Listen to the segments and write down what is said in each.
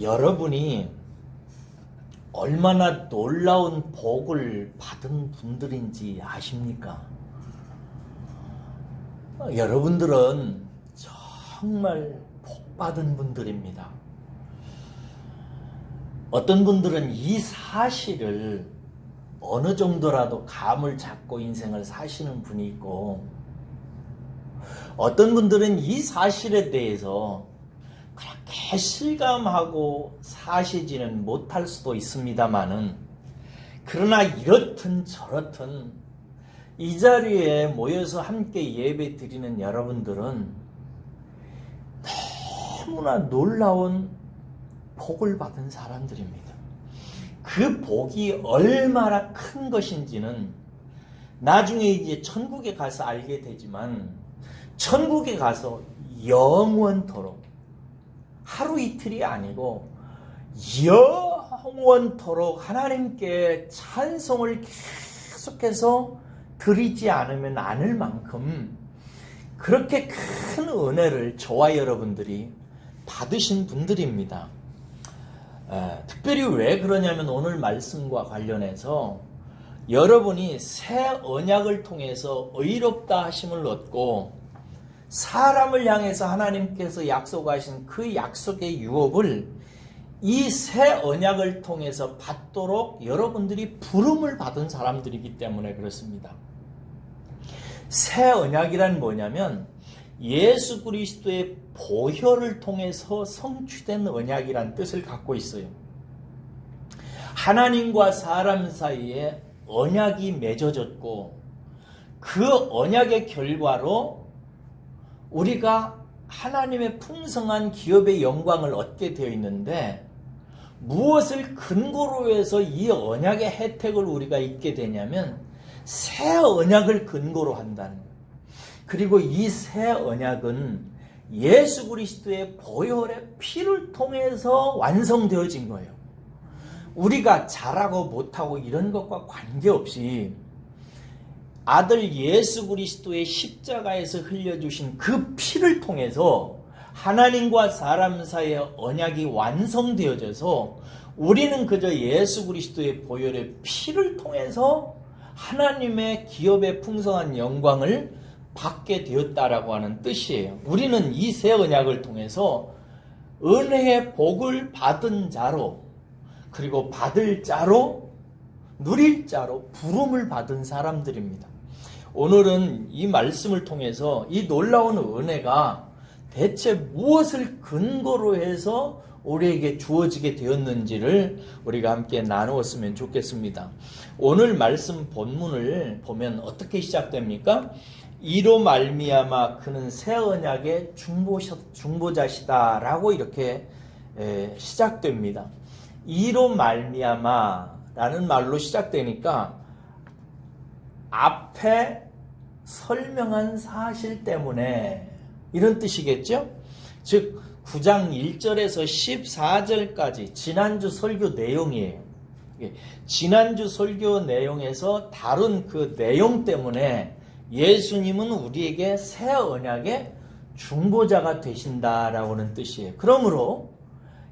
여러분이 얼마나 놀라운 복을 받은 분들인지 아십니까? 여러분들은 정말 복 받은 분들입니다. 어떤 분들은 이 사실을 어느 정도라도 감을 잡고 인생을 사시는 분이 있고, 어떤 분들은 이 사실에 대해서 그렇게 실감하고 사시지는 못할 수도 있습니다만은, 그러나 이렇든 저렇든 이 자리에 모여서 함께 예배 드리는 여러분들은 너무나 놀라운 복을 받은 사람들입니다. 그 복이 얼마나 큰 것인지는 나중에 이제 천국에 가서 알게 되지만, 천국에 가서 영원토록, 하루 이틀이 아니고 영원토록 하나님께 찬송을 계속해서 드리지 않으면 않을 만큼 그렇게 큰 은혜를 저와 여러분들이 받으신 분들입니다. 특별히 왜 그러냐면, 오늘 말씀과 관련해서 여러분이 새 언약을 통해서 의롭다 하심을 얻고 사람을 향해서 하나님께서 약속하신 그 약속의 유업을 이 새 언약을 통해서 받도록 여러분들이 부름을 받은 사람들이기 때문에 그렇습니다. 새 언약이란 뭐냐면 예수 그리스도의 보혈을 통해서 성취된 언약이란 뜻을 갖고 있어요. 하나님과 사람 사이에 언약이 맺어졌고, 그 언약의 결과로 우리가 하나님의 풍성한 기업의 영광을 얻게 되어 있는데, 무엇을 근거로 해서 이 언약의 혜택을 우리가 잊게 되냐면 새 언약을 근거로 한다는 거예요. 그리고 이 새 언약은 예수 그리스도의 보혈의 피를 통해서 완성되어진 거예요. 우리가 잘하고 못하고 이런 것과 관계없이 아들 예수 그리스도의 십자가에서 흘려주신 그 피를 통해서 하나님과 사람 사이의 언약이 완성되어져서 우리는 그저 예수 그리스도의 보혈의 피를 통해서 하나님의 기업의 풍성한 영광을 받게 되었다라고 하는 뜻이에요. 우리는 이 새 언약을 통해서 은혜의 복을 받은 자로, 그리고 받을 자로, 누릴 자로 부름을 받은 사람들입니다. 오늘은 이 말씀을 통해서 이 놀라운 은혜가 대체 무엇을 근거로 해서 우리에게 주어지게 되었는지를 우리가 함께 나누었으면 좋겠습니다. 오늘 말씀 본문을 보면 어떻게 시작됩니까? 이로 말미암아 그는 새 언약의 중보자시다라고 이렇게 시작됩니다. 이로 말미암아라는 말로 시작되니까 앞에 설명한 사실 때문에 이런 뜻이겠죠? 즉 9장 1절에서 14절까지 지난주 설교 내용이에요. 지난주 설교 내용에서 다룬 그 내용 때문에 예수님은 우리에게 새 언약의 중보자가 되신다라고 하는 뜻이에요. 그러므로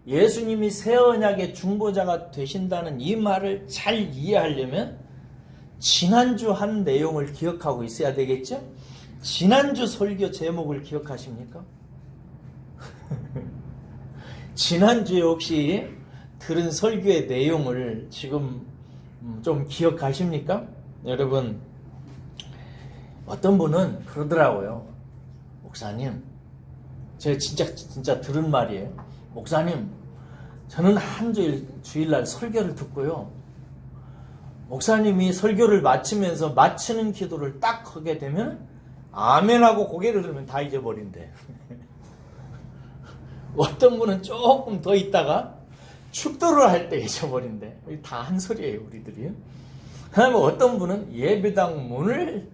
예수님이 새 언약의 중보자가 되신다는 이 말을 잘 이해하려면 지난주 한 내용을 기억하고 있어야 되겠죠? 지난주 설교 제목을 기억하십니까? 지난주에 혹시 들은 설교의 내용을 지금 좀 기억하십니까? 여러분, 어떤 분은 그러더라고요. 목사님, 제가 진짜 들은 말이에요. 목사님, 저는 한 주일날 설교를 듣고요, 목사님이 설교를 마치면서 마치는 기도를 딱 하게 되면 아멘하고 고개를 들면 다 잊어버린대. 어떤 분은 조금 더 있다가 축도를 할 때 잊어버린대. 다 한 소리예요, 우리들이. 그다음에 어떤 분은 예배당 문을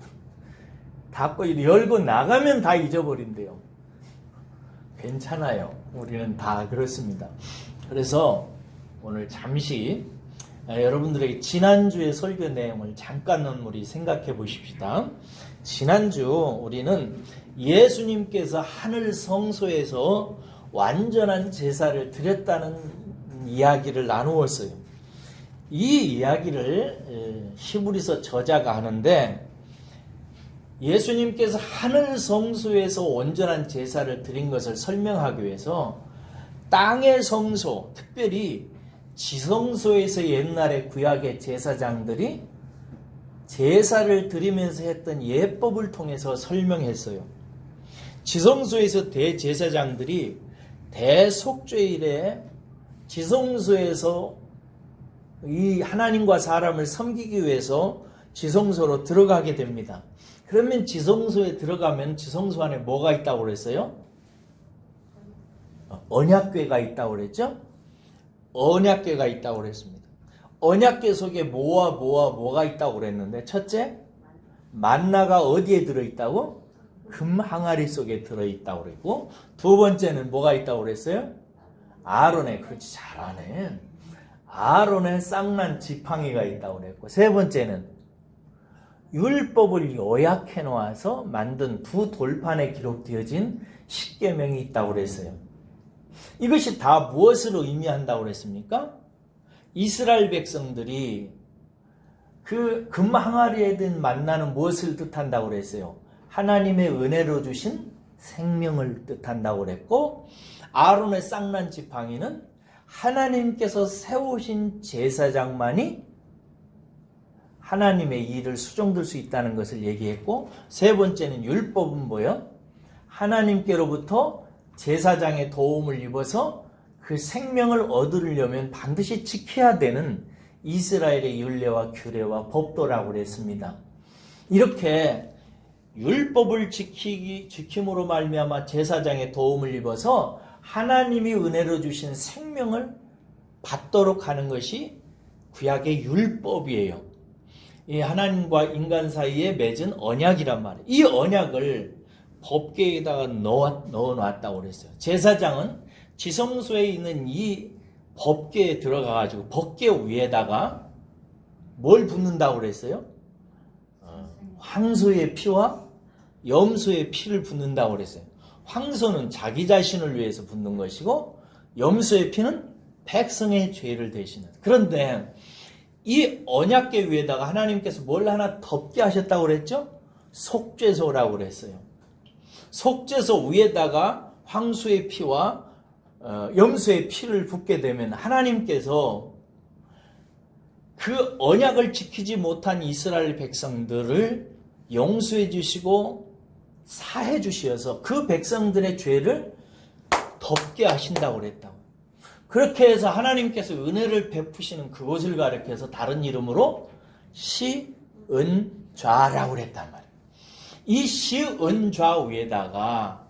닫고 열고 나가면 다 잊어버린대요. 괜찮아요. 우리는 다 그렇습니다. 그래서 오늘 잠시 여러분들에게 지난주의 설교 내용을 잠깐 우리 생각해 보십시다. 지난주 우리는 예수님께서 하늘 성소에서 완전한 제사를 드렸다는 이야기를 나누었어요. 이 이야기를 히브리서 저자가 하는데, 예수님께서 하늘 성소에서 온전한 제사를 드린 것을 설명하기 위해서 땅의 성소, 특별히 지성소에서 옛날에 구약의 제사장들이 제사를 드리면서 했던 예법을 통해서 설명했어요. 지성소에서 대제사장들이 대속죄일에 지성소에서 이 하나님과 사람을 섬기기 위해서 지성소로 들어가게 됩니다. 그러면 지성소에 들어가면 지성소 안에 뭐가 있다고 그랬어요? 언약궤가 있다고 그랬죠? 언약궤가 있다고 그랬습니다. 언약궤 속에 뭐가 있다고 그랬는데, 첫째, 만나가 어디에 들어있다고? 금 항아리 속에 들어있다고 그랬고, 두 번째는 뭐가 있다고 그랬어요? 아론의, 그렇지, 잘하네. 아론의 쌍난 지팡이가 있다고 그랬고, 세 번째는 율법을 요약해 놓아서 만든 두 돌판에 기록되어진 십계명이 있다고 그랬어요. 이것이 다 무엇을 의미한다고 그랬습니까? 이스라엘 백성들이 그 금 항아리에 든 만나는 무엇을 뜻한다고 그랬어요? 하나님의 은혜로 주신 생명을 뜻한다고 그랬고, 아론의 쌍난 지팡이는 하나님께서 세우신 제사장만이 하나님의 일을 수종들 수 있다는 것을 얘기했고, 세 번째는 율법은 뭐예요? 하나님께로부터 제사장의 도움을 입어서 그 생명을 얻으려면 반드시 지켜야 되는 이스라엘의 율례와 규례와 법도라고 그랬습니다. 이렇게 율법을 지킴으로 말미암아 제사장의 도움을 입어서 하나님이 은혜로 주신 생명을 받도록 하는 것이 구약의 율법이에요. 이 하나님과 인간 사이에 맺은 언약이란 말이에요. 이 언약을 법궤에다가 넣어놨다고 그랬어요. 제사장은 지성소에 있는 이 법궤에 들어가가지고 법궤 위에다가 뭘 붓는다고 그랬어요? 황소의 피와 염소의 피를 붓는다고 그랬어요. 황소는 자기 자신을 위해서 붓는 것이고, 염소의 피는 백성의 죄를 대신하는. 그런데 이 언약궤 위에다가 하나님께서 뭘 하나 덮게 하셨다고 그랬죠? 속죄소라고 그랬어요. 속죄소 위에다가 황소의 피와 염소의 피를 붓게 되면 하나님께서 그 언약을 지키지 못한 이스라엘 백성들을 용서해 주시고 사해 주시어서 그 백성들의 죄를 덮게 하신다고 그랬다고. 그렇게 해서 하나님께서 은혜를 베푸시는 그곳을 가리켜서 다른 이름으로 시은좌라고 그랬단 말이에요. 이 시은좌 위에다가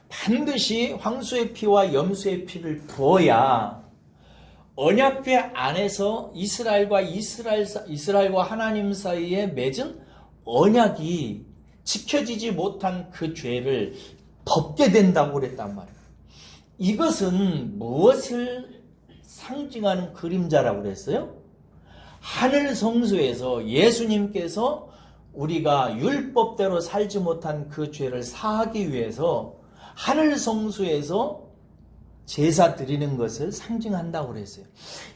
반드시 황소의 피와 염소의 피를 부어야 언약궤 안에서 이스라엘과 하나님 사이에 맺은 언약이 지켜지지 못한 그 죄를 덮게 된다고 그랬단 말이에요. 이것은 무엇을 상징하는 그림자라고 그랬어요? 하늘 성소에서 예수님께서 우리가 율법대로 살지 못한 그 죄를 사하기 위해서 하늘 성소에서 제사 드리는 것을 상징한다고 그랬어요.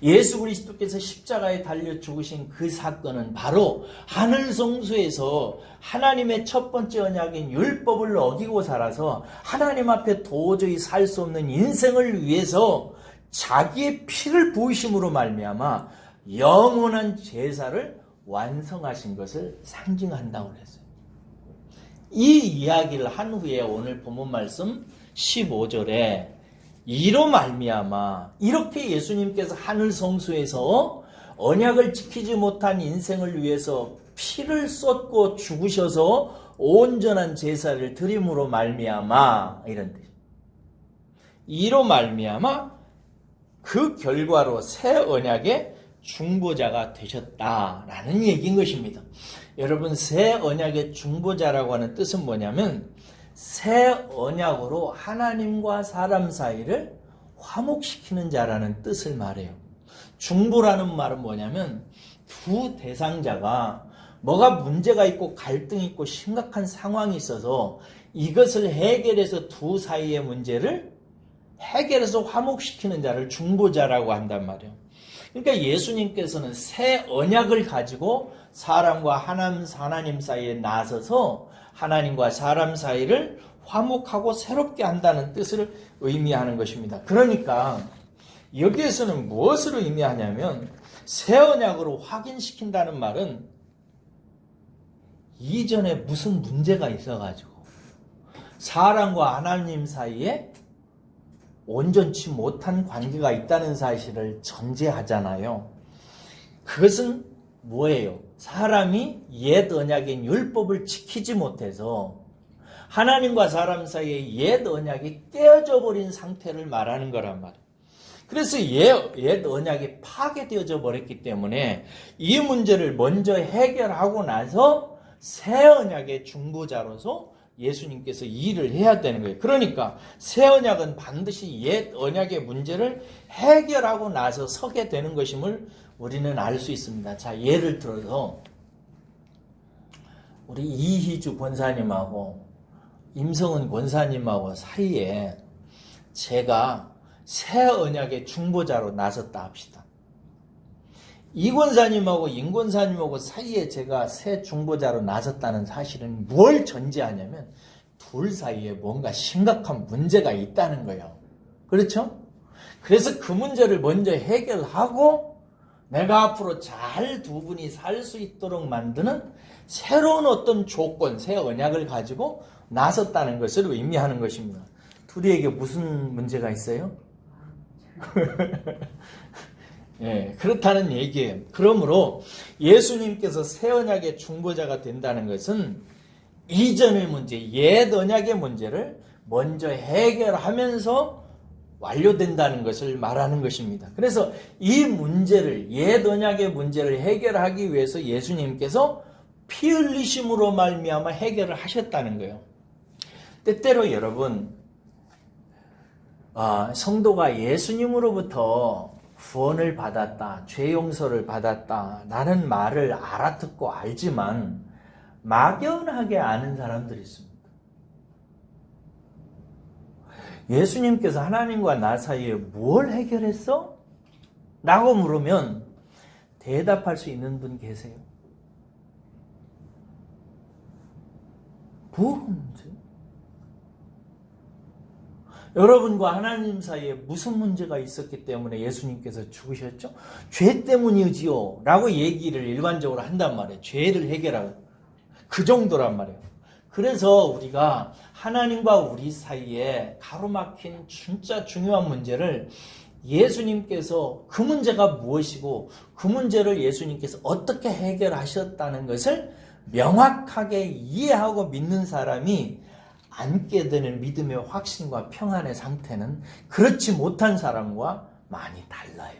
예수 그리스도께서 십자가에 달려 죽으신 그 사건은 바로 하늘 성소에서 하나님의 첫 번째 언약인 율법을 어기고 살아서 하나님 앞에 도저히 살 수 없는 인생을 위해서 자기의 피를 부으심으로 말미암아 영원한 제사를 완성하신 것을 상징한다고 그랬어요. 이 이야기를 한 후에 오늘 본문 말씀 15절에 이로 말미암아 이렇게 예수님께서 하늘 성소에서 언약을 지키지 못한 인생을 위해서 피를 쏟고 죽으셔서 온전한 제사를 드림으로 말미암아 이런 뜻. 이로 말미암아 그 결과로 새 언약의 중보자가 되셨다라는 얘기인 것입니다. 여러분, 새 언약의 중보자라고 하는 뜻은 뭐냐면 새 언약으로 하나님과 사람 사이를 화목시키는 자라는 뜻을 말해요. 중보라는 말은 뭐냐면 두 대상자가 뭐가 문제가 있고 갈등이 있고 심각한 상황이 있어서 이것을 해결해서 두 사이의 문제를 해결해서 화목시키는 자를 중보자라고 한단 말이에요. 그러니까 예수님께서는 새 언약을 가지고 사람과 하나님 사이에 나서서 하나님과 사람 사이를 화목하고 새롭게 한다는 뜻을 의미하는 것입니다. 그러니까 여기에서는 무엇을 의미하냐면 새 언약으로 확인시킨다는 말은 이전에 무슨 문제가 있어가지고 사람과 하나님 사이에 온전치 못한 관계가 있다는 사실을 전제하잖아요. 그것은 뭐예요? 사람이 옛 언약인 율법을 지키지 못해서 하나님과 사람 사이에 옛 언약이 깨어져 버린 상태를 말하는 거란 말이에요. 그래서 옛 언약이 파괴되어져 버렸기 때문에 이 문제를 먼저 해결하고 나서 새 언약의 중보자로서 예수님께서 일을 해야 되는 거예요. 그러니까 새 언약은 반드시 옛 언약의 문제를 해결하고 나서 서게 되는 것임을 우리는 알 수 있습니다. 자, 예를 들어서 우리 이희주 권사님하고 임성은 권사님하고 사이에 제가 새 언약의 중보자로 나섰다 합시다. 이 권사님하고 임 권사님하고 사이에 제가 새 중보자로 나섰다는 사실은 뭘 전제하냐면 둘 사이에 뭔가 심각한 문제가 있다는 거예요. 그렇죠? 그래서 그 문제를 먼저 해결하고 내가 앞으로 잘 두 분이 살 수 있도록 만드는 새로운 어떤 조건, 새 언약을 가지고 나섰다는 것을 의미하는 것입니다. 둘이에게 무슨 문제가 있어요? 예, 그렇다는 얘기예요. 그러므로 예수님께서 새 언약의 중보자가 된다는 것은 이전의 문제, 옛 언약의 문제를 먼저 해결하면서 완료된다는 것을 말하는 것입니다. 그래서 이 문제를, 옛 언약의 문제를 해결하기 위해서 예수님께서 피 흘리심으로 말미암아 해결을 하셨다는 거예요. 때때로 여러분, 성도가 예수님으로부터 구원을 받았다, 죄 용서를 받았다 라는 말을 알아듣고 알지만 막연하게 아는 사람들이 있습니다. 예수님께서 하나님과 나 사이에 뭘 해결했어? 라고 물으면 대답할 수 있는 분 계세요? 문제? 여러분과 하나님 사이에 무슨 문제가 있었기 때문에 예수님께서 죽으셨죠? 죄 때문이지요 라고 얘기를 일반적으로 한단 말이에요. 죄를 해결하고 그 정도란 말이에요. 그래서 우리가 하나님과 우리 사이에 가로막힌 진짜 중요한 문제를 예수님께서 그 문제가 무엇이고 그 문제를 예수님께서 어떻게 해결하셨다는 것을 명확하게 이해하고 믿는 사람이 앉게 되는 믿음의 확신과 평안의 상태는 그렇지 못한 사람과 많이 달라요.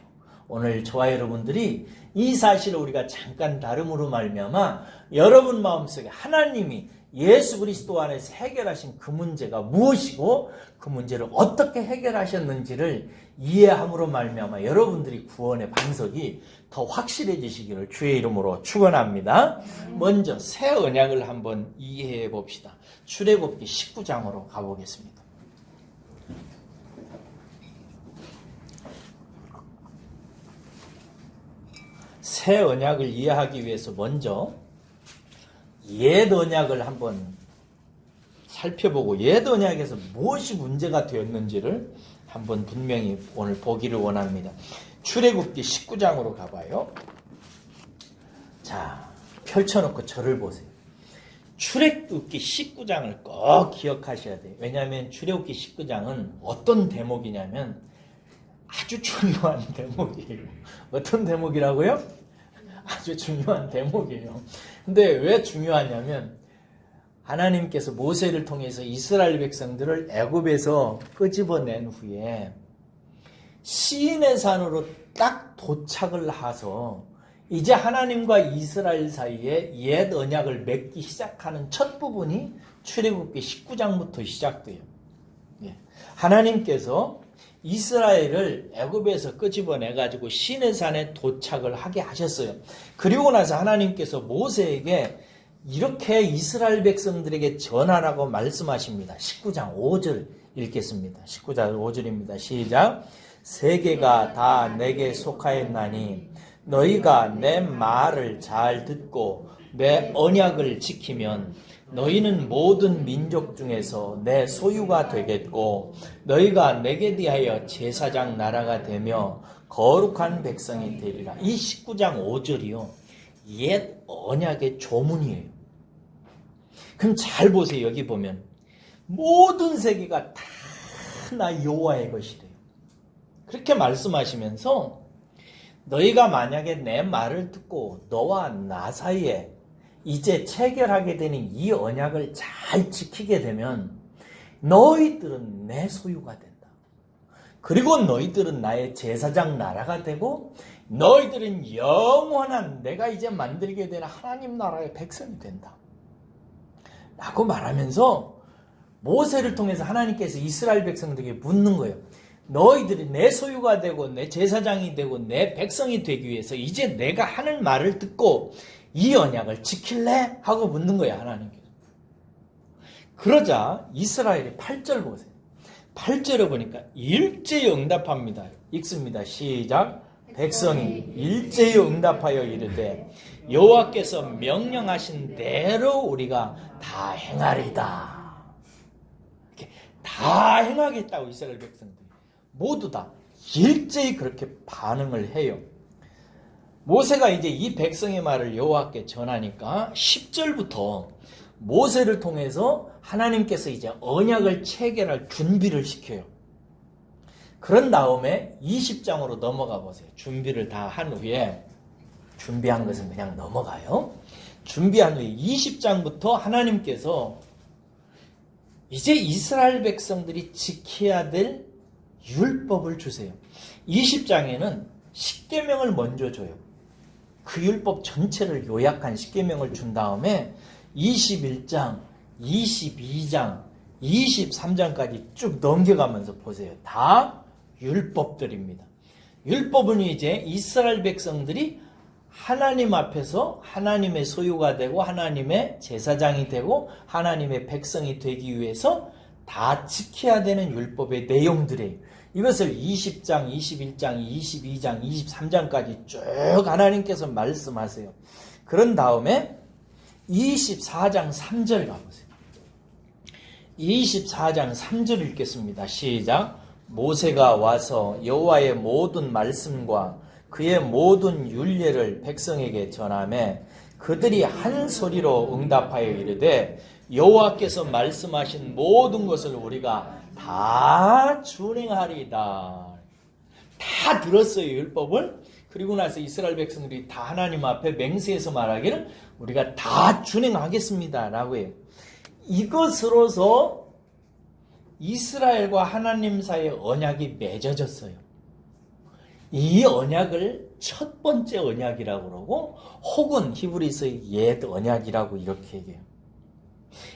오늘 저와 여러분들이 이 사실을 우리가 잠깐 다름으로 말미암아 여러분 마음속에 하나님이 예수 그리스도 안에서 해결하신 그 문제가 무엇이고 그 문제를 어떻게 해결하셨는지를 이해함으로 말미암아 여러분들이 구원의 반석이 더 확실해지시기를 주의 이름으로 축원합니다. 먼저 새 언약을 한번 이해해 봅시다. 출애굽기 19장으로 가보겠습니다. 새 언약을 이해하기 위해서 먼저 옛 언약을 한번 살펴보고 옛 언약에서 무엇이 문제가 되었는지를 한번 분명히 오늘 보기를 원합니다. 출애굽기 19장으로 가봐요. 자, 펼쳐놓고 저를 보세요. 출애굽기 19장을 꼭 기억하셔야 돼요. 왜냐하면 출애굽기 19장은 어떤 대목이냐면 아주 중요한 대목이에요. 어떤 대목이라고요? 아주 중요한 대목이에요. 근데 왜 중요하냐면 하나님께서 모세를 통해서 이스라엘 백성들을 애굽에서 끄집어낸 후에 시인의 산으로 딱 도착을 해서 이제 하나님과 이스라엘 사이에 옛 언약을 맺기 시작하는 첫 부분이 출애굽기 19장부터 시작돼요. 하나님께서 이스라엘을 애굽에서 끄집어내가지고 시내 산에 도착을 하게 하셨어요. 그리고 나서 하나님께서 모세에게 이렇게 이스라엘 백성들에게 전하라고 말씀하십니다. 19장 5절 읽겠습니다. 19절 5절입니다. 시작. 세계가 다 내게 속하였나니 너희가 내 말을 잘 듣고 내 언약을 지키면 너희는 모든 민족 중에서 내 소유가 되겠고 너희가 내게 대하여 제사장 나라가 되며 거룩한 백성이 되리라. 이 19장 5절이요. 옛 언약의 조문이에요. 그럼 잘 보세요. 여기 보면 모든 세계가 다 나 여호와의 것이래요. 그렇게 말씀하시면서 너희가 만약에 내 말을 듣고 너와 나 사이에 이제 체결하게 되는 이 언약을 잘 지키게 되면 너희들은 내 소유가 된다. 그리고 너희들은 나의 제사장 나라가 되고 너희들은 영원한 내가 이제 만들게 되는 하나님 나라의 백성이 된다. 라고 말하면서 모세를 통해서 하나님께서 이스라엘 백성들에게 묻는 거예요. 너희들이 내 소유가 되고 내 제사장이 되고 내 백성이 되기 위해서 이제 내가 하는 말을 듣고 이 언약을 지킬래? 하고 묻는 거예요. 하나님께서. 그러자 이스라엘이 8절 보세요. 8절에 보니까 일제히 응답합니다. 읽습니다. 시작. 백성이 일제히 응답하여 이르되 여호와께서 명령하신 대로 우리가 다 행하리다. 이렇게 다 행하겠다고 이스라엘 백성들이 모두 다 일제히 그렇게 반응을 해요. 모세가 이제 이 백성의 말을 여호와께 전하니까 10절부터 모세를 통해서 하나님께서 이제 언약을 체결할 준비를 시켜요. 그런 다음에 20장으로 넘어가 보세요. 준비를 다 한 후에 준비한 것은 그냥 넘어가요. 준비한 후에 20장부터 하나님께서 이제 이스라엘 백성들이 지켜야 될 율법을 주세요. 20장에는 십계명을 먼저 줘요. 그 율법 전체를 요약한 십계명을 준 다음에 21장, 22장, 23장까지 쭉 넘겨가면서 보세요. 다 율법들입니다. 율법은 이제 이스라엘 백성들이 하나님 앞에서 하나님의 소유가 되고 하나님의 제사장이 되고 하나님의 백성이 되기 위해서 다 지켜야 되는 율법의 내용들이에요. 이것을 20장, 21장, 22장, 23장까지 쭉 하나님께서 말씀하세요. 그런 다음에 24장 3절 가보세요. 24장 3절 읽겠습니다. 시작. 모세가 와서 여호와의 모든 말씀과 그의 모든 율례를 백성에게 전하매 그들이 한 소리로 응답하여 이르되 여호와께서 말씀하신 모든 것을 우리가 다 준행하리다. 다 들었어요, 율법을. 그리고 나서 이스라엘 백성들이 다 하나님 앞에 맹세해서 말하기를 우리가 다 준행하겠습니다 라고 해요. 이것으로서 이스라엘과 하나님 사이의 언약이 맺어졌어요. 이 언약을 첫 번째 언약이라고 그러고 혹은 히브리서의 옛 언약이라고 이렇게 얘기해요.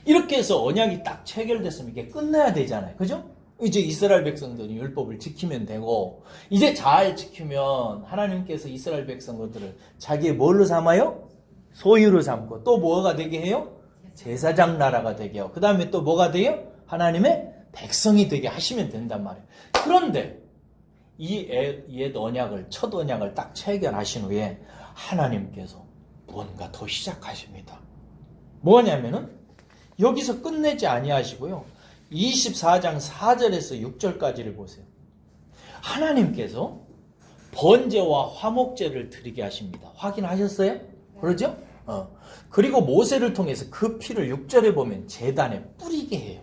이렇게 해서 언약이 딱 체결됐으면 이게 끝나야 되잖아요. 그죠? 이제 이스라엘 백성들이 율법을 지키면 되고 이제 잘 지키면 하나님께서 이스라엘 백성들을 자기의 뭘로 삼아요? 소유로 삼고 또 뭐가 되게 해요? 제사장 나라가 되게 하고 그 다음에 또 뭐가 돼요? 하나님의 백성이 되게 하시면 된단 말이에요. 그런데 이 옛 언약을 첫 언약을 딱 체결하신 후에 하나님께서 뭔가 더 시작하십니다. 뭐냐면은 여기서 끝내지 아니하시고요. 24장 4절에서 6절까지를 보세요. 하나님께서 번제와 화목제를 드리게 하십니다. 확인하셨어요? 그러죠? 그리고 모세를 통해서 그 피를 6절에 보면 제단에 뿌리게 해요.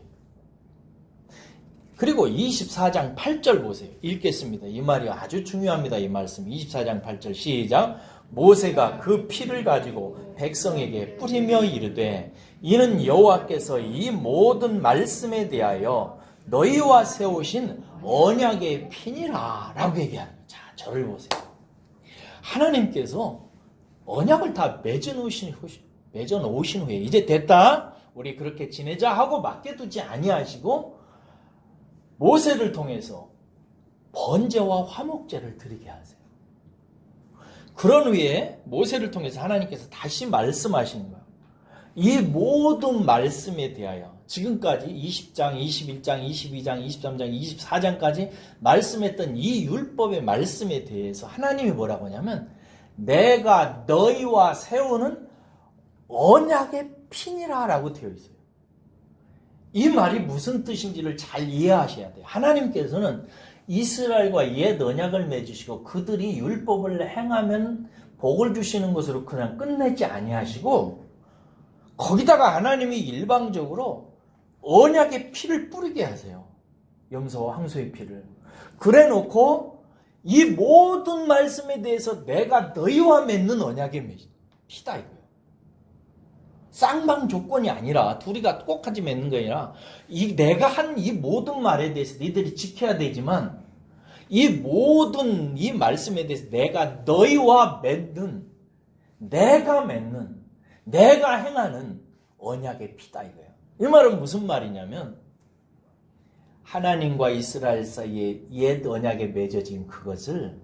그리고 24장 8절 보세요. 읽겠습니다. 이 말이 아주 중요합니다. 이 말씀. 24장 8절 시작. 모세가 그 피를 가지고 백성에게 뿌리며 이르되 이는 여호와께서 이 모든 말씀에 대하여 너희와 세우신 언약의 피니라 라고 얘기합니다. 자, 저를 보세요. 하나님께서 언약을 다 맺어놓으신 후에 이제 됐다. 우리 그렇게 지내자 하고 맡겨두지 아니하시고 모세를 통해서 번제와 화목제를 드리게 하세요. 그런 후에 모세를 통해서 하나님께서 다시 말씀하시는 거예요. 이 모든 말씀에 대하여 지금까지 20장, 21장, 22장, 23장, 24장까지 말씀했던 이 율법의 말씀에 대해서 하나님이 뭐라고 하냐면 내가 너희와 세우는 언약의 피니라 라고 되어 있어요. 이 말이 무슨 뜻인지를 잘 이해하셔야 돼요. 하나님께서는 이스라엘과 옛 언약을 맺으시고 그들이 율법을 행하면 복을 주시는 것으로 그냥 끝내지 아니하시고 거기다가 하나님이 일방적으로 언약의 피를 뿌리게 하세요. 염소와 황소의 피를. 그래 놓고 이 모든 말씀에 대해서 내가 너희와 맺는 언약의 피다 이거예요. 쌍방 조건이 아니라 둘이가 똑같이 맺는 게 아니라 내가 한 이 모든 말에 대해서 너희들이 지켜야 되지만 이 모든 이 말씀에 대해서 내가 너희와 맺는 내가 행하는 언약의 피다 이거예요. 이 말은 무슨 말이냐면 하나님과 이스라엘 사이에 옛 언약에 맺어진 그것을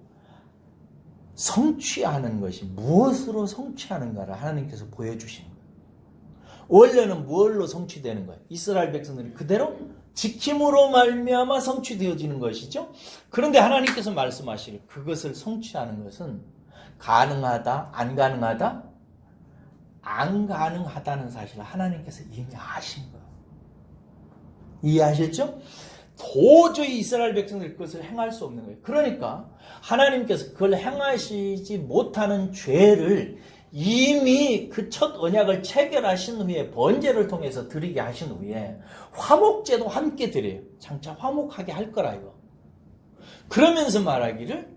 성취하는 것이 무엇으로 성취하는가를 하나님께서 보여주시는 거예요. 원래는 무엇로 성취되는 거예요? 이스라엘 백성들이 그대로 지킴으로 말미암아 성취되어지는 것이죠. 그런데 하나님께서 말씀하시길 그것을 성취하는 것은 가능하다, 안 가능하다? 안 가능하다는 사실을 하나님께서 이미 아신 거예요. 이해하셨죠? 도저히 이스라엘 백성들이 그것을 행할 수 없는 거예요. 그러니까 하나님께서 그걸 행하시지 못하는 죄를 이미 그 첫 언약을 체결하신 후에 번제를 통해서 드리게 하신 후에 화목제도 함께 드려요. 장차 화목하게 할 거라 이거. 그러면서 말하기를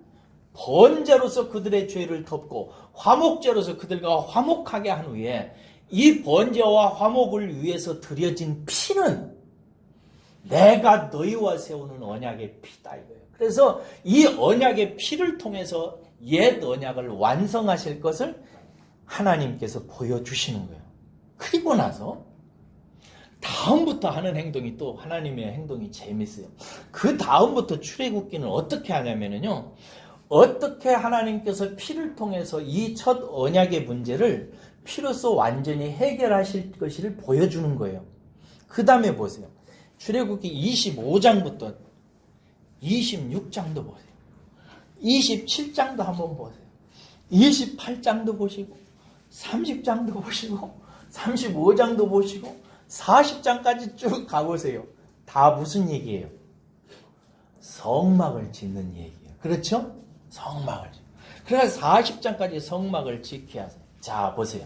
번제로서 그들의 죄를 덮고 화목제로서 그들과 화목하게 한 후에 이 번제와 화목을 위해서 드려진 피는 내가 너희와 세우는 언약의 피다 이거예요. 그래서 이 언약의 피를 통해서 옛 언약을 완성하실 것을 하나님께서 보여주시는 거예요. 그리고 나서 다음부터 하는 행동이 또 하나님의 행동이 재밌어요. 그 다음부터 출애굽기는 어떻게 하냐면요. 어떻게 하나님께서 피를 통해서 이 첫 언약의 문제를 피로써 완전히 해결하실 것을 보여주는 거예요. 그 다음에 보세요. 출애굽기 25장부터 26장도 보세요. 27장도 한번 보세요. 28장도 보시고 30장도 보시고 35장도 보시고 40장까지 쭉 가보세요. 다 무슨 얘기예요? 성막을 짓는 얘기예요. 그렇죠? 성막을. 그래서 40장까지 성막을 지켜야 해요. 자, 보세요.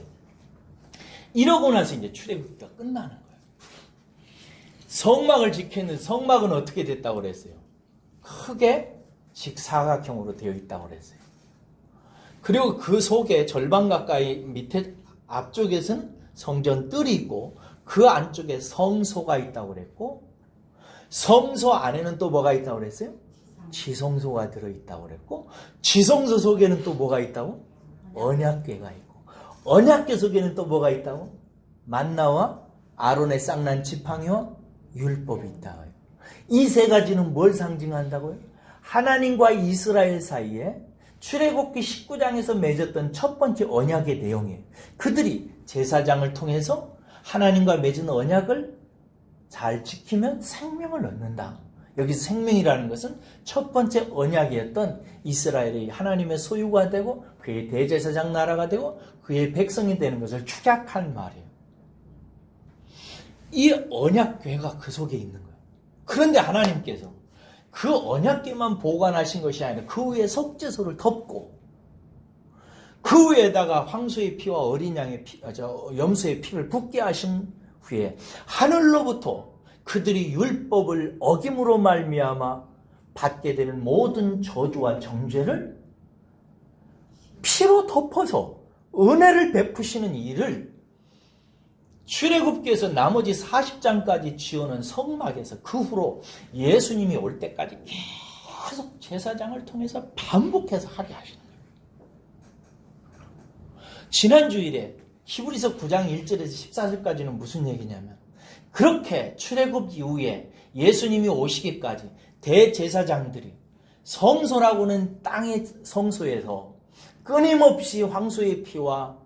이러고 나서 이제 출애굽기가 끝나는 거예요. 성막을 지켰는데 성막은 어떻게 됐다고 그랬어요? 크게 직사각형으로 되어 있다고 그랬어요. 그리고 그 속에 절반 가까이 밑에 앞쪽에서는 성전 뜰이 있고 그 안쪽에 성소가 있다고 그랬고 성소 안에는 또 뭐가 있다고 그랬어요? 지성소가 들어있다고 그랬고 지성소 속에는 또 뭐가 있다고? 언약궤가 있고 언약궤 속에는 또 뭐가 있다고? 만나와 아론의 쌍난 지팡이와 율법이 있다고요. 이 세 가지는 뭘 상징한다고요? 하나님과 이스라엘 사이에 출애굽기 19장에서 맺었던 첫 번째 언약의 내용이에요. 그들이 제사장을 통해서 하나님과 맺은 언약을 잘 지키면 생명을 얻는다. 여기서 생명이라는 것은 첫 번째 언약이었던 이스라엘이 하나님의 소유가 되고 그의 대제사장 나라가 되고 그의 백성이 되는 것을 축약한 말이에요. 이 언약궤가 그 속에 있는 거예요. 그런데 하나님께서 그 언약궤만 보관하신 것이 아니라 그 위에 속죄소를 덮고 그 위에다가 황소의 피와 어린 양의 피, 염소의 피를 붓게 하신 후에 하늘로부터 그들이 율법을 어김으로 말미암아 받게 되는 모든 저주와 정죄를 피로 덮어서 은혜를 베푸시는 일을 출애굽기에서 나머지 40장까지 지어놓은 성막에서 그 후로 예수님이 올 때까지 계속 제사장을 통해서 반복해서 하게 하시는 거예요. 지난 주일에 히브리서 9장 1절에서 14절까지는 무슨 얘기냐면 그렇게 출애굽 이후에 예수님이 오시기까지 대제사장들이 성소라고는 땅의 성소에서 끊임없이 황소의 피와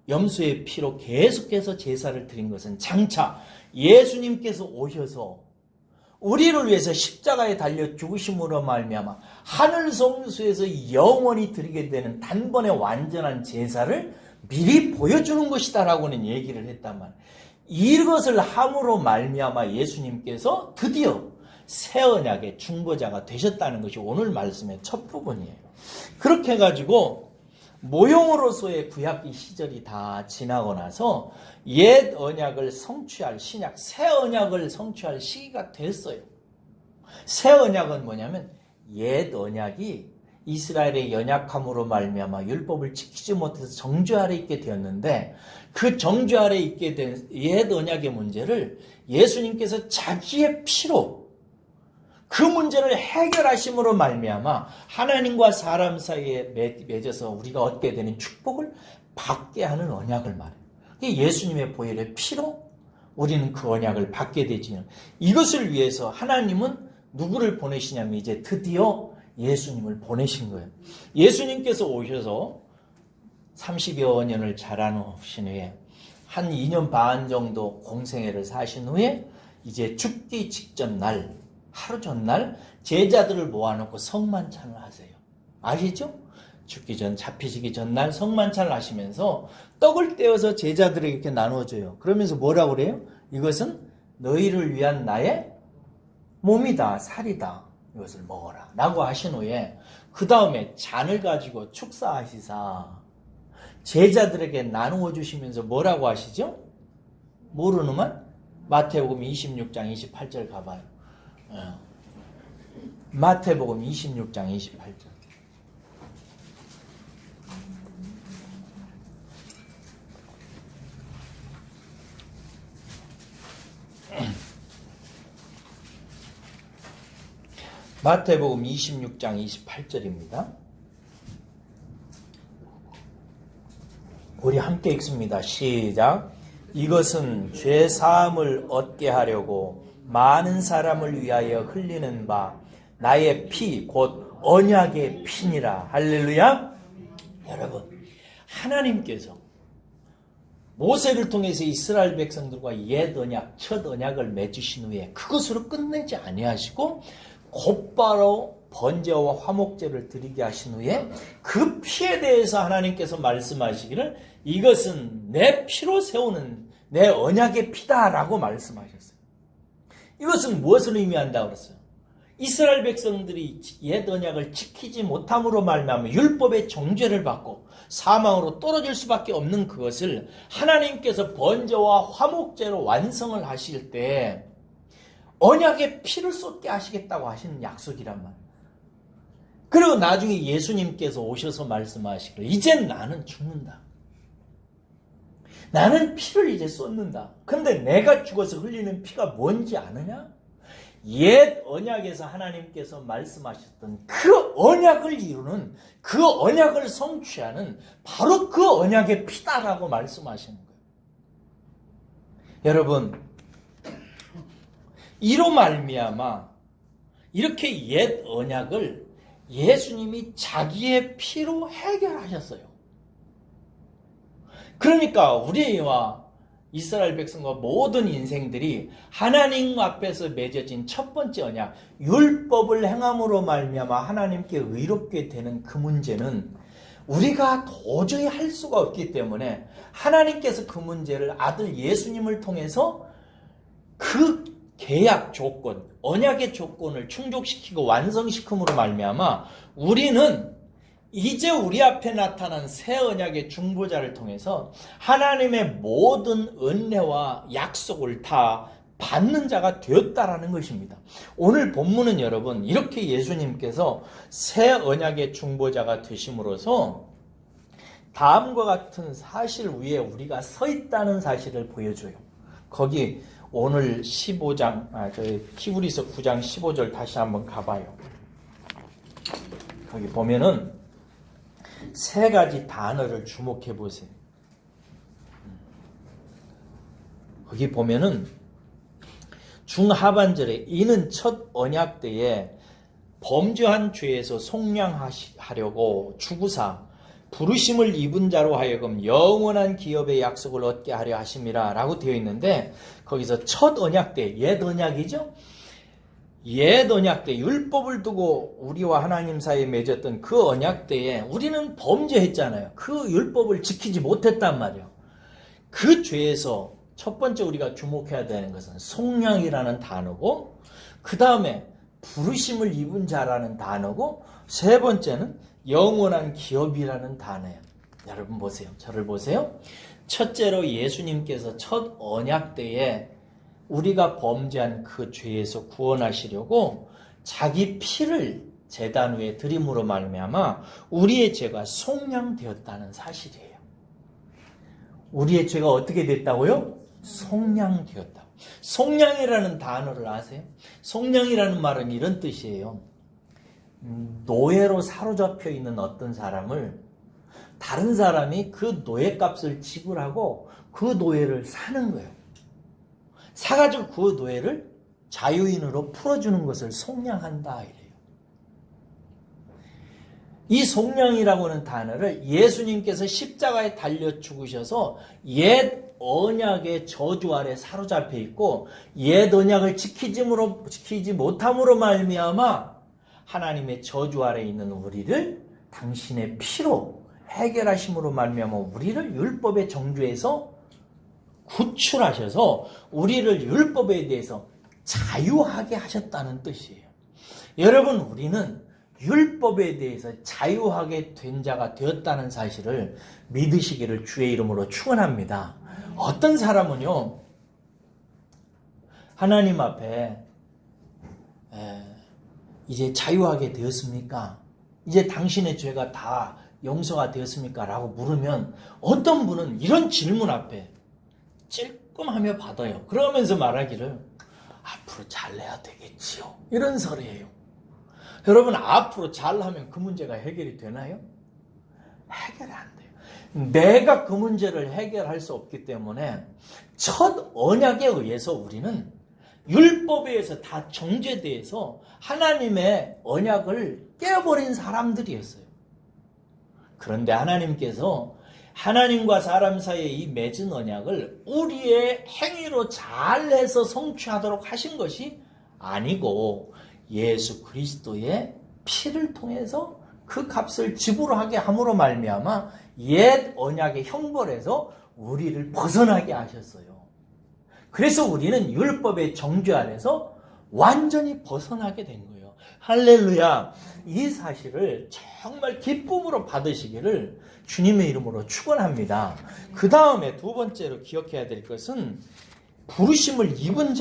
염소의 피로 계속해서 제사를 드린 것은 장차 예수님께서 오셔서 우리를 위해서 십자가에 달려 죽으심으로 말미암아 하늘 성소에서 영원히 드리게 되는 단번에 완전한 제사를 미리 보여주는 것이다라고는 얘기를 했단 말이에요. 이것을 함으로 말미암아 예수님께서 드디어 새 언약의 중보자가 되셨다는 것이 오늘 말씀의 첫 부분이에요. 그렇게 해가지고 모형으로서의 구약기 시절이 다 지나고 나서 옛 언약을 성취할 신약, 새 언약을 성취할 시기가 됐어요. 새 언약은 뭐냐면 옛 언약이 이스라엘의 연약함으로 말미암아 율법을 지키지 못해서 정죄 아래 있게 되었는데 그 정죄 아래 있게 된 옛 언약의 문제를 예수님께서 자기의 피로 그 문제를 해결하심으로 말미암아 하나님과 사람 사이에 맺어서 우리가 얻게 되는 축복을 받게 하는 언약을 말해요. 예수님의 보혈의 피로 우리는 그 언약을 받게 되지요. 이것을 위해서 하나님은 누구를 보내시냐면 이제 드디어 예수님을 보내신 거예요. 예수님께서 오셔서 30여 년을 자라놓으신 후에 한 2년 반 정도 공생애를 사신 후에 이제 죽기 직전 날 하루 전날 제자들을 모아놓고 성만찬을 하세요. 아시죠? 죽기 전 잡히시기 전날 성만찬을 하시면서 떡을 떼어서 제자들에게 이렇게 나눠줘요. 그러면서 뭐라고 그래요? 이것은 너희를 위한 나의 몸이다, 살이다. 이것을 먹어라 라고 하신 후에 그 다음에 잔을 가지고 축사하시사 제자들에게 나누어 주시면서 뭐라고 하시죠? 모르는만? 마태복음 26장 28절 가봐요. 마태복음 26장 28절. 마태복음 26장 28절입니다. 우리 함께 읽습니다. 시작. 이것은 죄 사함을 얻게 하려고 많은 사람을 위하여 흘리는 바 나의 피 곧 언약의 피니라. 할렐루야. 여러분, 하나님께서 모세를 통해서 이스라엘 백성들과 옛 언약, 첫 언약을 맺으신 후에 그것으로 끝내지 아니하시고 곧바로 번제와 화목제를 드리게 하신 후에 그 피에 대해서 하나님께서 말씀하시기를 이것은 내 피로 세우는 내 언약의 피다라고 말씀하셨어요. 이것은 무엇을 의미한다고 그랬어요? 이스라엘 백성들이 옛 언약을 지키지 못함으로 말미암아 율법의 정죄를 받고 사망으로 떨어질 수밖에 없는 그것을 하나님께서 번제와 화목제로 완성을 하실 때 언약의 피를 쏟게 하시겠다고 하시는 약속이란 말이에요. 그리고 나중에 예수님께서 오셔서 말씀하시기를 이젠 나는 죽는다. 나는 피를 이제 쏟는다. 근데 내가 죽어서 흘리는 피가 뭔지 아느냐? 옛 언약에서 하나님께서 말씀하셨던 그 언약을 이루는 그 언약을 성취하는 바로 그 언약의 피다라고 말씀하시는 거예요. 여러분, 이로 말미암아 이렇게 옛 언약을 예수님이 자기의 피로 해결하셨어요. 그러니까 우리와 이스라엘 백성과 모든 인생들이 하나님 앞에서 맺어진 첫 번째 언약, 율법을 행함으로 말미암아 하나님께 의롭게 되는 그 문제는 우리가 도저히 할 수가 없기 때문에 하나님께서 그 문제를 아들 예수님을 통해서 그 계약 조건, 언약의 조건을 충족시키고 완성시킴으로 말미암아 우리는 이제 우리 앞에 나타난 새 언약의 중보자를 통해서 하나님의 모든 은혜와 약속을 다 받는 자가 되었다라는 것입니다. 오늘 본문은 여러분 이렇게 예수님께서 새 언약의 중보자가 되심으로써 다음과 같은 사실 위에 우리가 서 있다는 사실을 보여줘요. 거기 오늘 15장, 저희 히브리서 9장 15절 다시 한번 가봐요. 거기 보면은 세 가지 단어를 주목해 보세요. 거기 보면은 중하반절에 이는 첫 언약 때에 범죄한 죄에서 속량하려고 주구사 부르심을 입은 자로 하여금 영원한 기업의 약속을 얻게 하려 하심이라 라고 되어 있는데, 거기서 첫 언약 때, 옛 언약이죠? 옛 언약 때 율법을 두고 우리와 하나님 사이에 맺었던 그 언약 때에 우리는 범죄했잖아요. 그 율법을 지키지 못했단 말이에요. 그 죄에서 첫 번째 우리가 주목해야 되는 것은 속량이라는 단어고, 그 다음에 부르심을 입은 자라는 단어고, 세 번째는 영원한 기업이라는 단어예요. 여러분 보세요. 저를 보세요. 첫째로 예수님께서 첫 언약 때에 우리가 범죄한 그 죄에서 구원하시려고 자기 피를 제단 위에 드림으로 말미암아 우리의 죄가 속량되었다는 사실이에요. 우리의 죄가 어떻게 됐다고요? 속량되었다. 속량이라는 단어를 아세요? 속량이라는 말은 이런 뜻이에요. 노예로 사로잡혀 있는 어떤 사람을 다른 사람이 그 노예값을 지불하고 그 노예를 사는 거예요. 사가지고 그 노예를 자유인으로 풀어주는 것을 속량한다 이래요. 이 속량이라고 하는 단어를 예수님께서 십자가에 달려 죽으셔서 옛 언약의 저주 아래 사로잡혀 있고 옛 언약을 지키지 못함으로 말미암아 하나님의 저주 아래 있는 우리를 당신의 피로 해결하심으로 말미암아 우리를 율법의 정죄에서 구출하셔서 우리를 율법에 대해서 자유하게 하셨다는 뜻이에요. 여러분, 우리는 율법에 대해서 자유하게 된 자가 되었다는 사실을 믿으시기를 주의 이름으로 축원합니다. 어떤 사람은요, 하나님 앞에 이제 자유하게 되었습니까? 이제 당신의 죄가 다 용서가 되었습니까? 라고 물으면 어떤 분은 이런 질문 앞에 찔끔하며 받아요. 그러면서 말하기를 앞으로 잘해야 되겠지요. 이런 소리예요. 여러분, 앞으로 잘하면 그 문제가 해결이 되나요? 해결이 안 돼요. 내가 그 문제를 해결할 수 없기 때문에 첫 언약에 의해서 우리는 율법에 의해서 다 정죄돼서 하나님의 언약을 깨버린 사람들이었어요. 그런데 하나님께서 하나님과 사람 사이에 이 맺은 언약을 우리의 행위로 잘해서 성취하도록 하신 것이 아니고 예수 그리스도의 피를 통해서 그 값을 지불하게 함으로 말미암아 옛 언약의 형벌에서 우리를 벗어나게 하셨어요. 그래서 우리는 율법의 정죄 아래서 완전히 벗어나게 된 거예요. 할렐루야. 이 사실을 정말 기쁨으로 받으시기를 주님의 이름으로 축원합니다. 그 다음에 두 번째로 기억해야 될 것은 부르심을 입은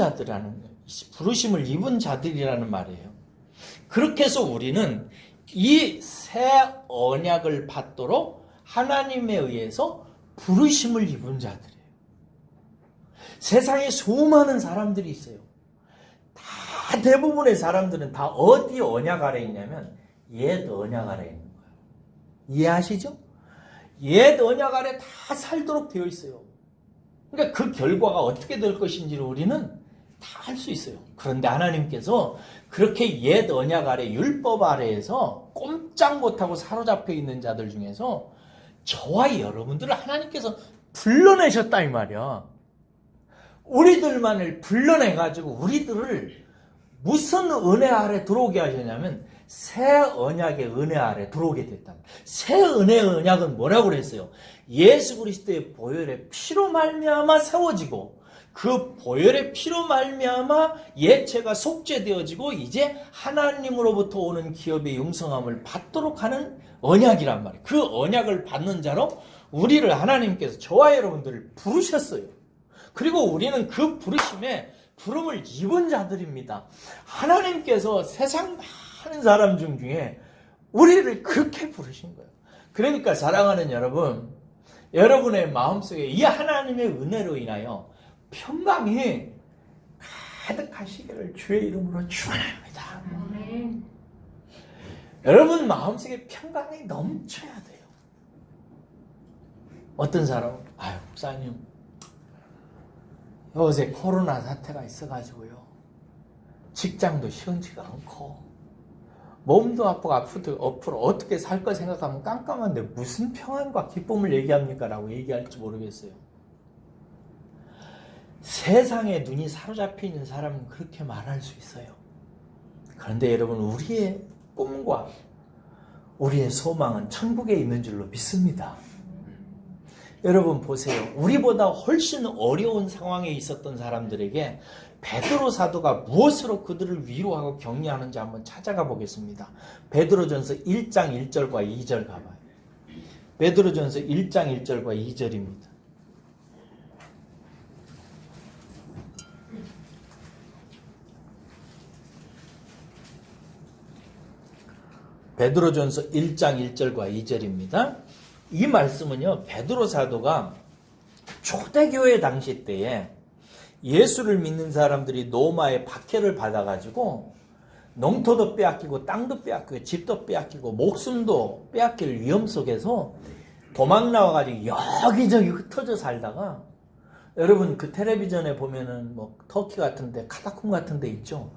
자들이라는 말이에요. 그렇게 해서 우리는 이 새 언약을 받도록 하나님에 의해서 부르심을 입은 자들이에요. 세상에 수많은 사람들이 있어요. 다 대부분의 사람들은 다 어디 언약 아래 있냐면 옛 언약 아래 있는 거예요. 이해하시죠? 옛 언약 아래 다 살도록 되어 있어요. 그러니까 그 결과가 어떻게 될 것인지를 우리는 다 알 수 있어요. 그런데 하나님께서 그렇게 옛 언약 아래 율법 아래에서 꼼짝 못하고 사로잡혀 있는 자들 중에서 저와 여러분들을 하나님께서 불러내셨다 이 말이야. 우리들만을 불러내가지고 우리들을 무슨 은혜 아래 들어오게 하셨냐면 새 언약의 은혜 아래 들어오게 됐다. 새 은혜의 언약은 뭐라고 그랬어요? 예수 그리스도의 보혈의 피로 말미암아 세워지고 그 보혈의 피로 말미암아 옛죄가 속죄되어지고 이제 하나님으로부터 오는 기업의 용성함을 받도록 하는 언약이란 말이에요. 그 언약을 받는 자로 우리를 하나님께서 저와 여러분들을 부르셨어요. 그리고 우리는 그 부르심에 부름을 입은 자들입니다. 하나님께서 세상 많은 사람 중에 우리를 그렇게 부르신 거예요. 그러니까 사랑하는 여러분, 여러분의 마음속에 이 하나님의 은혜로 인하여 평강이 가득하시기를 주의 이름으로 축원합니다. 여러분 마음속에 평강이 넘쳐야 돼요. 어떤 사람은 목사님 요새 코로나 사태가 있어가지고요 직장도 시원치가 않고 몸도 아프고 앞으로 어떻게 살 거 생각하면 깜깜한데 무슨 평안과 기쁨을 얘기합니까? 라고 얘기할지 모르겠어요. 세상에 눈이 사로잡혀 있는 사람은 그렇게 말할 수 있어요. 그런데 여러분, 우리의 꿈과 우리의 소망은 천국에 있는 줄로 믿습니다. 여러분 보세요. 우리보다 훨씬 어려운 상황에 있었던 사람들에게 베드로 사도가 무엇으로 그들을 위로하고 격려하는지 한번 찾아가 보겠습니다. 베드로전서 1장 1절과 2절 가봐요. 베드로전서 1장 1절과 2절입니다. 베드로전서 1장 1절과 2절입니다. 이 말씀은요, 베드로 사도가 초대교회 당시 때에 예수를 믿는 사람들이 로마의 박해를 받아가지고 농토도 빼앗기고 땅도 빼앗기고 집도 빼앗기고 목숨도 빼앗길 위험 속에서 도망 나와가지고 여기저기 흩어져 살다가, 여러분 그 텔레비전에 보면은 뭐 터키 같은데 카타콤 같은데 있죠.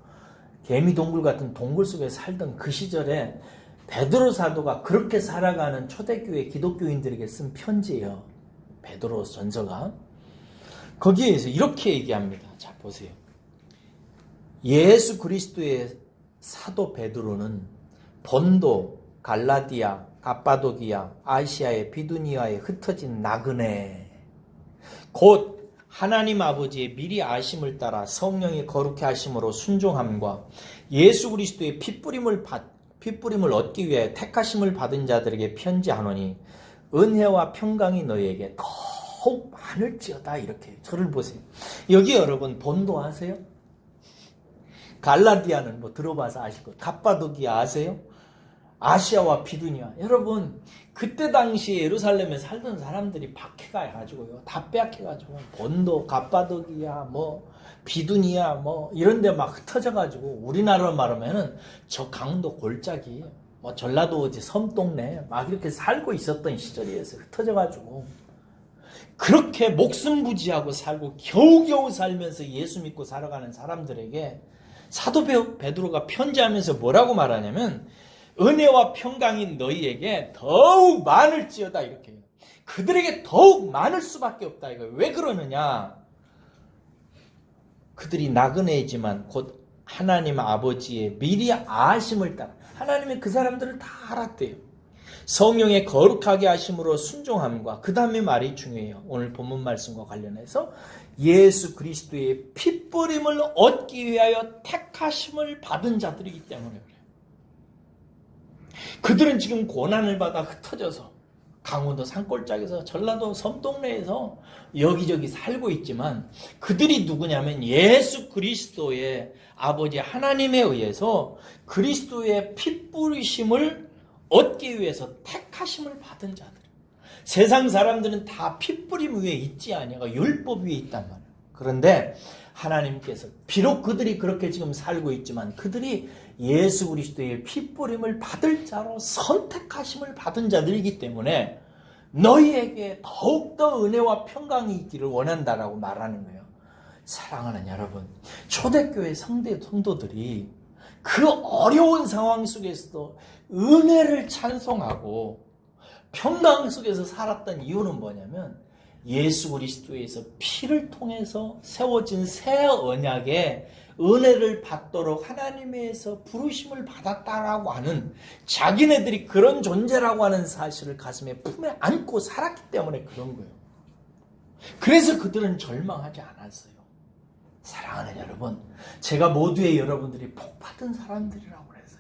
개미 동굴 같은 동굴 속에 살던 그 시절에 베드로 사도가 그렇게 살아가는 초대교회 기독교인들에게 쓴 편지예요. 베드로 전서가. 거기에서 이렇게 얘기합니다. 자, 보세요. 예수 그리스도의 사도 베드로는 본도, 갈라디아, 갑바도기아, 아시아의 비두니아에 흩어진 나그네, 곧 하나님 아버지의 미리 아심을 따라 성령의 거룩해 하심으로 순종함과 예수 그리스도의 핏뿌림을 얻기 위해 택하심을 받은 자들에게 편지하노니 은혜와 평강이 너희에게 더욱 많을지어다. 이렇게 저를 보세요. 여기 여러분 본도 아세요? 갈라디아는 뭐 들어봐서 아실 거예요. 갑바도기아 아세요? 아시아와 비두니아. 여러분 그때 당시에 예루살렘에 살던 사람들이 박해가 해가지고요, 다 빼앗겨가지고 본도, 갑바도기아, 뭐 비두니아 뭐 이런 데 막 흩어져가지고, 우리나라로 말하면은 저 강원도 골짜기, 뭐 전라도 어디 섬동네 막 이렇게 살고 있었던 시절이었어요. 흩어져가지고 그렇게 목숨 부지하고 살고 겨우겨우 살면서 예수 믿고 살아가는 사람들에게 사도 베드로가 편지하면서 뭐라고 말하냐면, 은혜와 평강이 너희에게 더욱 많을지어다. 이렇게 해요. 그들에게 더욱 많을 수밖에 없다. 이거 왜 그러느냐? 그들이 나그네이지만 곧 하나님 아버지의 미리 아심을 따라, 하나님이 그 사람들을 다 알았대요. 성령의 거룩하게 하심으로 순종함과, 그 다음에 말이 중요해요. 오늘 본문 말씀과 관련해서 예수 그리스도의 핏뿌림을 얻기 위하여 택하심을 받은 자들이기 때문에 그래요. 그들은 지금 고난을 받아 흩어져서 강원도 산골짜기에서 전라도 섬동네에서 여기저기 살고 있지만, 그들이 누구냐면 예수 그리스도의 아버지 하나님에 의해서 그리스도의 핏뿌리심을 얻기 위해서 택하심을 받은 자들. 세상 사람들은 다 핏뿌림 위에 있지 아니하고 율법 위에 있단 말이에요. 그런데 하나님께서 비록 그들이 그렇게 지금 살고 있지만, 그들이 예수 그리스도의 핏뿌림을 받을 자로 선택하심을 받은 자들이기 때문에 너희에게 더욱더 은혜와 평강이 있기를 원한다라고 말하는 거예요. 사랑하는 여러분, 초대교회 성도들이 그 어려운 상황 속에서도 은혜를 찬송하고 평강 속에서 살았던 이유는 뭐냐면, 예수 그리스도에서 피를 통해서 세워진 새 언약의 은혜를 받도록 하나님에서 부르심을 받았다라고 하는, 자기네들이 그런 존재라고 하는 사실을 가슴에 품에 안고 살았기 때문에 그런 거예요. 그래서 그들은 절망하지 않았어요. 사랑하는 여러분, 제가 모두의 여러분들이 복받은 사람들이라고 그랬어요.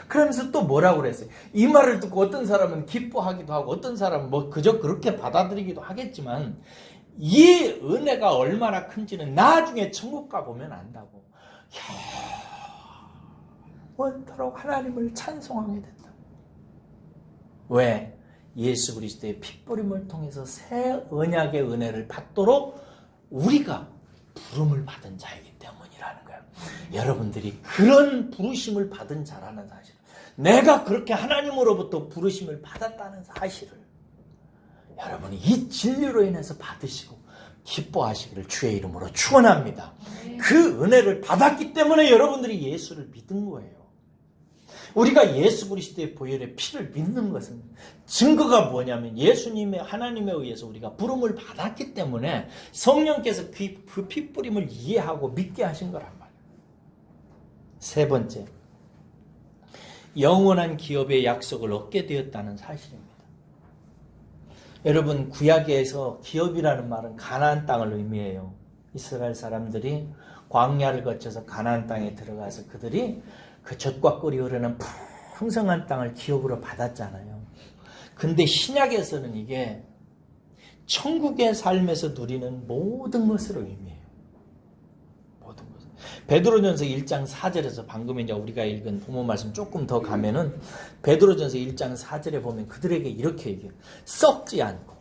그러면서 또 뭐라고 그랬어요? 이 말을 듣고 어떤 사람은 기뻐하기도 하고 어떤 사람은 뭐 그저 그렇게 받아들이기도 하겠지만, 이 은혜가 얼마나 큰지는 나중에 천국 가보면 안다고. 원토록 하나님을 찬송하게 된다. 왜? 예수 그리스도의 핏뿌림을 통해서 새 언약의 은혜를 받도록 우리가 부름을 받은 자이기 때문이라는 거예요. 여러분들이 그런 부르심을 받은 자라는 사실, 내가 그렇게 하나님으로부터 부르심을 받았다는 사실을 여러분이 이 진리로 인해서 받으시고 기뻐하시기를 주의 이름으로 축원합니다. 그 은혜를 받았기 때문에 여러분들이 예수를 믿은 거예요. 우리가 예수 그리스도의 보혈의 피를 믿는 것은 증거가 뭐냐면 예수님의 하나님에 의해서 우리가 부름을 받았기 때문에 성령께서 그 피뿌림을 이해하고 믿게 하신 거란 말이에요. 세 번째, 영원한 기업의 약속을 얻게 되었다는 사실입니다. 여러분, 구약에서 기업이라는 말은 가나안 땅을 의미해요. 이스라엘 사람들이 광야를 거쳐서 가나안 땅에 들어가서 그들이 그 젖과 꿀이 흐르는 풍성한 땅을 기업으로 받았잖아요. 근데 신약에서는 이게 천국의 삶에서 누리는 모든 것을 의미해요. 모든 것. 베드로전서 1장 4절에서 방금 이제 우리가 읽은 본문 말씀 조금 더 가면은 베드로전서 1장 4절에 보면 그들에게 이렇게 얘기해요. 썩지 않고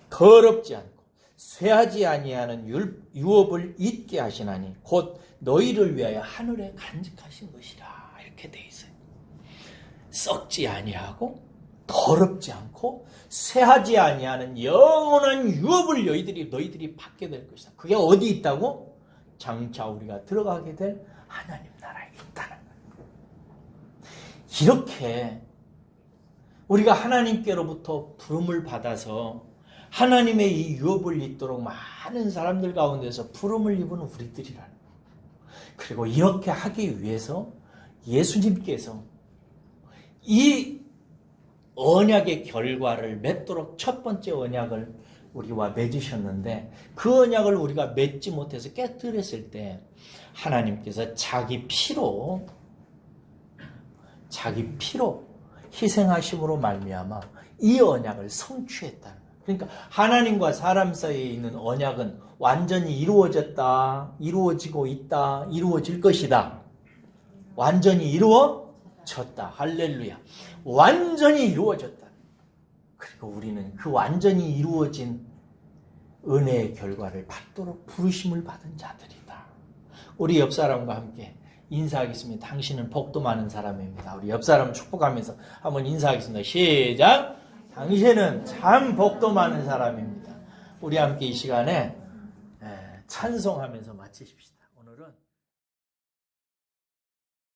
더럽지 않고 쇠하지 아니하는 유업을 잊게 하시나니 곧 너희를 위하여 하늘에 간직하신 것이라. 이렇게 돼 있어요. 썩지 아니하고 더럽지 않고 쇠하지 아니하는 영원한 유업을 너희들이 받게 될 것이다. 그게 어디 있다고? 장차 우리가 들어가게 될 하나님 나라에 있다는 거예요. 이렇게 우리가 하나님께로부터 부름을 받아서 하나님의 이 유업을 잊도록 많은 사람들 가운데서 부름을 입은 우리들이라는 거예요. 그리고 이렇게 하기 위해서 예수님께서 이 언약의 결과를 맺도록 첫 번째 언약을 우리와 맺으셨는데 그 언약을 우리가 맺지 못해서 깨뜨렸을 때 하나님께서 자기 피로 희생하심으로 말미암아 이 언약을 성취했다는 거예요. 그러니까 하나님과 사람 사이에 있는 언약은 완전히 이루어지고 있다, 이루어질 것이다. 완전히 이루어졌다. 할렐루야. 완전히 이루어졌다. 그리고 우리는 그 완전히 이루어진 은혜의 결과를 받도록 부르심을 받은 자들이다. 우리 옆 사람과 함께 인사하겠습니다. 당신은 복도 많은 사람입니다. 우리 옆 사람 축복하면서 한번 인사하겠습니다. 시작! 당신은 참 복도 많은 사람입니다. 우리 함께 이 시간에 찬송하면서 마치십시다. 오늘은